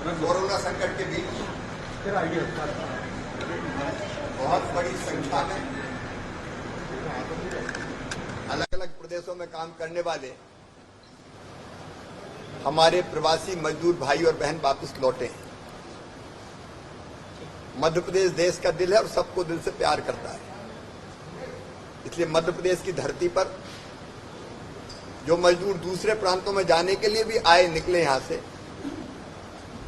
Corona संकट के बीच बहुत बड़ी संख्या में अलग अलग प्रदेशों में काम करने वाले हमारे प्रवासी मजदूर भाई और बहन वापस लौटे हैं। मध्य प्रदेश देश का दिल है और सबको दिल से प्यार करता है, इसलिए मध्य प्रदेश की धरती पर जो मजदूर दूसरे प्रांतों में जाने के लिए भी आए निकले यहां से,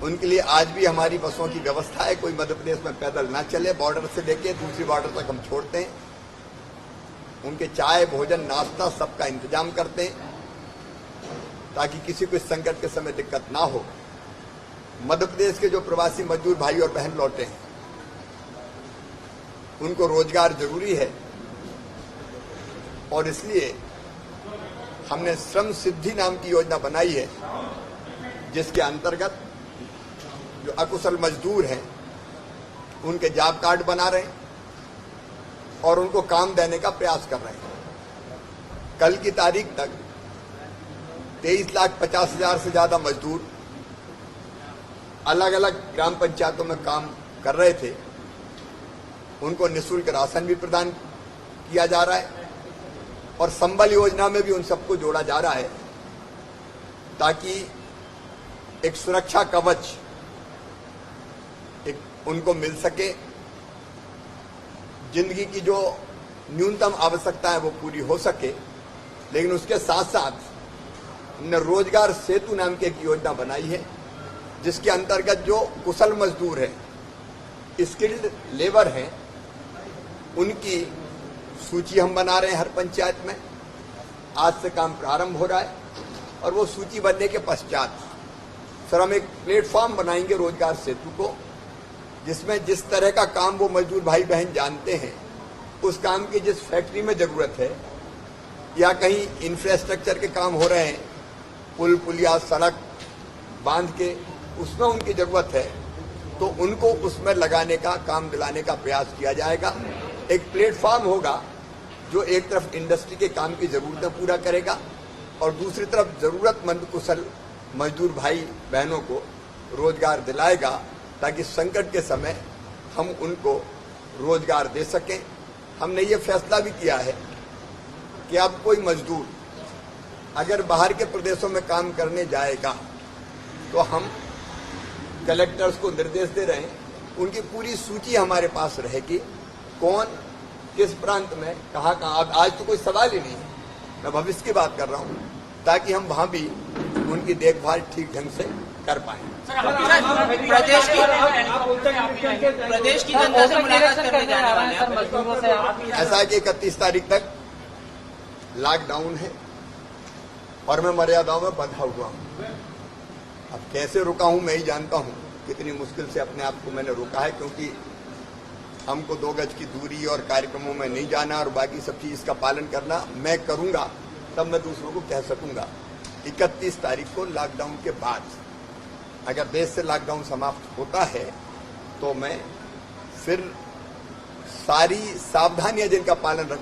उनके लिए आज भी हमारी बसों की व्यवस्था है। कोई मध्य प्रदेश में पैदल ना चले, बॉर्डर से लेके दूसरी बॉर्डर तक हम छोड़ते हैं। उनके चाय भोजन नाश्ता सबका इंतजाम करते हैं ताकि किसी को इस संकट के समय दिक्कत ना हो। मध्य प्रदेश के जो प्रवासी मजदूर भाई और बहन लौटे हैं उनको रोजगार जरूरी है और इसलिए हमने श्रम सिद्धि नाम की योजना बनाई है, जिसके अंतर्गत जो अकुशल मजदूर हैं उनके जॉब कार्ड बना रहे हैं और उनको काम देने का प्रयास कर रहे हैं। कल की तारीख तक 23,50,000 से ज्यादा मजदूर अलग अलग ग्राम पंचायतों में काम कर रहे थे। उनको निःशुल्क राशन भी प्रदान किया जा रहा है और संबल योजना में भी उन सबको जोड़ा जा रहा है ताकि एक सुरक्षा कवच उनको मिल सके। जिंदगी की जो न्यूनतम आवश्यकता है वो पूरी हो सके, लेकिन उसके साथ साथ हमने रोजगार सेतु नाम की एक योजना बनाई है, जिसके अंतर्गत जो कुशल मजदूर हैं, स्किल्ड लेबर हैं, उनकी सूची हम बना रहे हैं हर पंचायत में। आज से काम प्रारंभ हो रहा है और वो सूची बनने के पश्चात सर हम एक प्लेटफॉर्म बनाएंगे रोजगार सेतु को, जिसमें जिस तरह का काम वो मजदूर भाई बहन जानते हैं, उस काम की जिस फैक्ट्री में जरूरत है या कहीं इंफ्रास्ट्रक्चर के काम हो रहे हैं, पुल पुलिया सड़क बांध के, उसमें उनकी जरूरत है तो उनको उसमें लगाने का काम दिलाने का प्रयास किया जाएगा। एक प्लेटफॉर्म होगा जो एक तरफ इंडस्ट्री के काम की जरूरतें पूरा करेगा और दूसरी तरफ जरूरतमंद कुशल मजदूर भाई बहनों को रोजगार दिलाएगा, ताकि संकट के समय हम उनको रोजगार दे सकें। हमने ये फैसला भी किया है कि अब कोई मजदूर अगर बाहर के प्रदेशों में काम करने जाएगा तो हम कलेक्टर्स को निर्देश दे रहे हैं, उनकी पूरी सूची हमारे पास रहेगी, कौन किस प्रांत में कहाँ कहाँ। अब आज तो कोई सवाल ही नहीं है, मैं भविष्य की बात कर रहा हूँ, ताकि हम वहां भी उनकी देखभाल ठीक ढंग से कर पाए। प्रदेश की जनता से मुलाकात करने जाने वाले हैं मजदूरों से। ऐसा है कि 31 तारीख तक लॉकडाउन है और मैं मर्यादाओं में बंधा हुआ हूँ। अब कैसे रुका हूँ मैं ही जानता हूँ, कितनी मुश्किल से अपने आप को मैंने रोका है, क्योंकि हमको 2 गज की दूरी और कार्यक्रमों में नहीं जाना और बाकी सब चीज का पालन करना मैं करूंगा, तब मैं दूसरों को कह सकूंगा। 31 तारीख को लॉकडाउन के बाद अगर देश से लॉकडाउन समाप्त होता है तो मैं फिर सारी सावधानियां जिनका पालन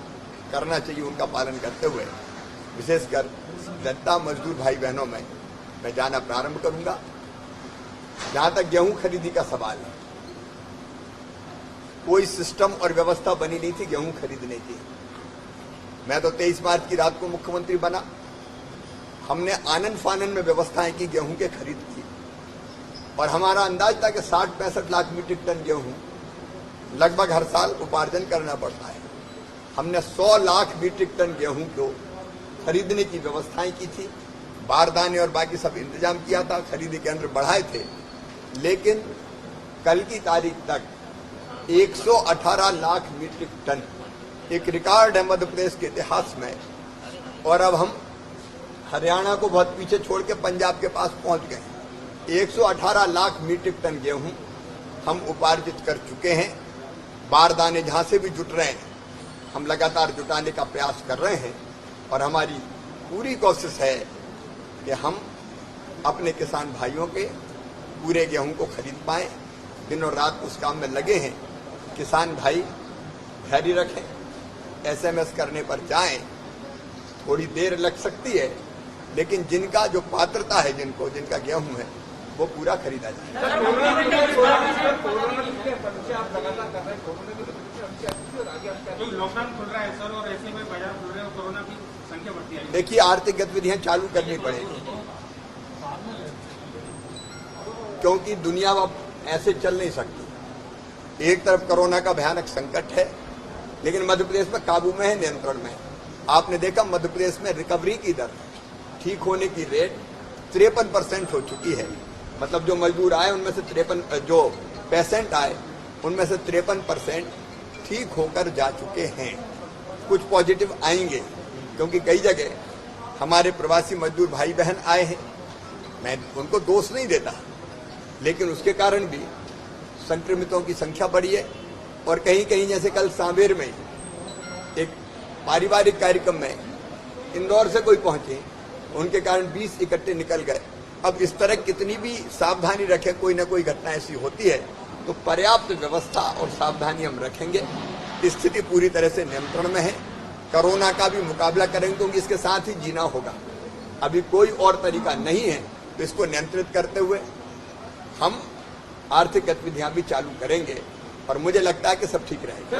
करना चाहिए उनका पालन करते हुए विशेषकर जनता मजदूर भाई बहनों में मैं जाना प्रारंभ करूंगा। जहां तक गेहूं खरीदी का सवाल है, कोई सिस्टम और व्यवस्था बनी नहीं थी गेहूं खरीदने की। मैं तो 23 मार्च की रात को मुख्यमंत्री बना, हमने आनन फानन में व्यवस्थाएं की गेहूं के खरीद की और हमारा अंदाज था कि 60-65 लाख मीट्रिक टन गेहूं लगभग हर साल उपार्जन करना पड़ता है। हमने 100 लाख मीट्रिक टन गेहूं को खरीदने की व्यवस्थाएं की थी, बारदाने और बाकी सब इंतजाम किया था, खरीदी केंद्र बढ़ाए थे। लेकिन कल की तारीख तक 118 लाख मीट्रिक टन एक रिकॉर्ड है मध्य प्रदेश के इतिहास में, और अब हम हरियाणा को बहुत पीछे छोड़ के पंजाब के पास पहुंच गए। 118 लाख मीट्रिक टन गेहूं हम उपार्जित कर चुके हैं। बारदाने जहां से भी जुट रहे हैं हम लगातार जुटाने का प्रयास कर रहे हैं और हमारी पूरी कोशिश है कि हम अपने किसान भाइयों के पूरे गेहूं को खरीद पाएं। दिन और रात उस काम में लगे हैं। किसान भाई धैर्य रखें, एसएमएस करने पर जाएं, थोड़ी देर लग सकती है, लेकिन जिनका जो पात्रता है, जिनका गेहूं है वो पूरा खरीदा जाए। लॉकडाउन खुल रहा है सर, और ऐसे में बाजार खुल रहे हैं और कोरोना की संख्या बढ़ती है। देखिए, आर्थिक गतिविधियां चालू करनी पड़ेगी, क्योंकि दुनिया अब ऐसे चल नहीं सकती। एक तरफ कोरोना का भयानक संकट है, लेकिन मध्य प्रदेश में काबू में है, नियंत्रण में है। आपने देखा मध्य प्रदेश में रिकवरी की दर, ठीक होने की रेट 53% हो चुकी है। मतलब जो मजदूर आए उनमें से 53, जो पेशेंट आए उनमें से 53% ठीक होकर जा चुके हैं। कुछ पॉजिटिव आएंगे, क्योंकि कई जगह हमारे प्रवासी मजदूर भाई बहन आए हैं, मैं उनको दोष नहीं देता, लेकिन उसके कारण भी संक्रमितों की संख्या बढ़ी है। और कहीं कहीं जैसे कल सांवेर में एक पारिवारिक कार्यक्रम में इंदौर से कोई पहुंचे, उनके कारण 20 इकट्ठे निकल गए। अब इस तरह कितनी भी सावधानी रखें, कोई ना कोई घटना ऐसी होती है, तो पर्याप्त व्यवस्था और सावधानी हम रखेंगे। स्थिति पूरी तरह से नियंत्रण में है। कोरोना का भी मुकाबला करेंगे, क्योंकि इसके साथ ही जीना होगा। अभी कोई और तरीका नहीं है। तो इसको नियंत्रित करते हुए हम आर्थिक गतिविधियां भी चालू करेंगे, और मुझे लगता है कि सब ठीक रहेगा।